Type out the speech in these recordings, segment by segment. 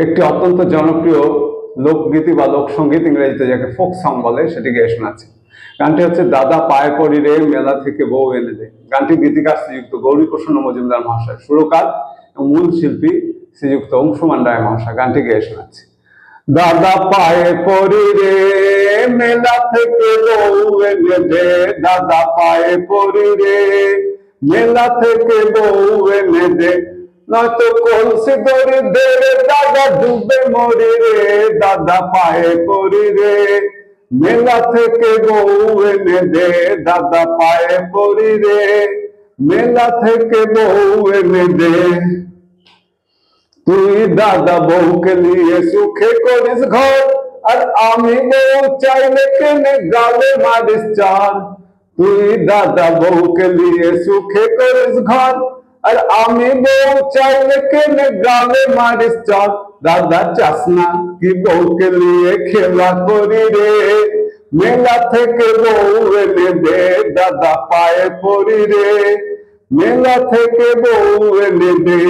একটি অত্যন্ত জনপ্রিয় লোকগীতি বা লোকসঙ্গীত, ইংরেজিতে যাকে ফোক সং বলে, সেটি গেয়ে শোনাচ্ছি। গানটি হচ্ছে দাদা পায়ে পড়ি রে মেলা থেকে বউ এনে দে। গানটি গীতিকার শ্রীযুক্ত গৌরীপ্রসন্ন মজুমদার মহাশয়, সুরকার এবং মূল শিল্পী শ্রীযুক্ত অংশুমান রায় মহাশয়। গানটি গেয়ে শোনাচ্ছি। দাদা পায়ে পড়ি রে মেলা থেকে বউ এনে দে, দাদা পায়ে পড়ি রে মেলা থেকে বউ এনে দে, নয়তো কলসি ধরে দে রে দাদা ডুবে মরি রে, দাদা পায়ে পড়ি রে মেলা থেকে বউ এনে দে, দাদা পায়ে পড়ি রে মেলা থেকে বউ এনে দে। তুই দাদা বউকে নিয়ে সুখে করিস ঘর, আর আমি বউ চাইলে কেনে গালে মারিস চার। তুই দাদা বউকে নিয়ে সুখে করিস ঘর, আর আমি বউ চাইলে কেনে গালে মারিস চার। দাদা চাস না কি বউকে নিয়ে খেলা করি রে, মেলা থেকে বউ এনে দে, দাদা পায়ে পড়ি রে মেলা থেকে বউ এনে দে।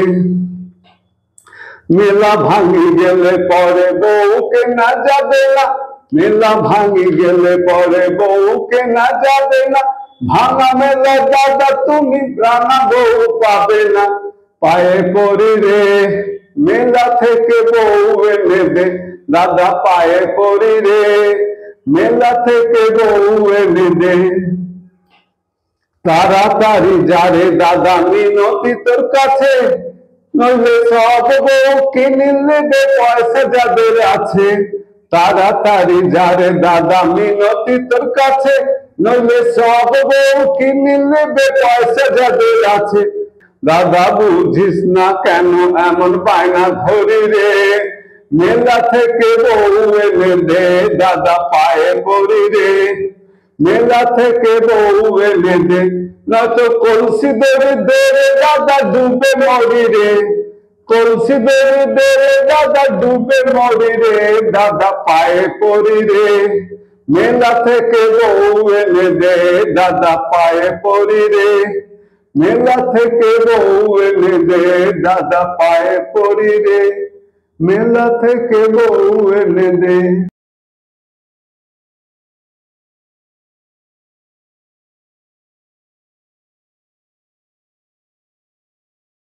মেলা ভাঙি গেলে পরে বউকে না যাবে না, মেলা ভাঙি গেলে পরে বউকে না যাবে না, ভাঙা মেলা দাদা তুমি রানা বউ পাবে না। পায়ে পড়ি রে মেলা থেকে বউ এনে দে, দাদা পায়ে পড়ি রে মেলা থেকে বউ এনে দে। তাড়াতাড়ি যারে দাদা মিনতি তোর কাছে, নইলে সব বউ কিনে নেবে পয়সা যাদের আছে। তাড়াতাড়ি যারে দাদা মিনতি তোর কাছে, নইলে সব বউ কিনে নেবে পয়সা যাদের আছে। দাদা বুঝিস না কেন এমন বায়না ধরি রে, মেলা থেকে বউ এনে দে, দাদা পায়ে পড়ি রে মেলা থেকে বউ এনে দে, নয়তো কলসি ধরে দে রে দাদা ডুবে মরি রে, কলসি ধরে দে রে দাদা ডুবে মরি রে, দাদা পায়ে পড়ি রে মেলা থেকে বউ এনে দে, দাদা পায়ে পড়ি রে মেলা থেকে বউ এনে দে, দাদা পায়ে পড়ি রে মেলা থেকে বউ এনে দে।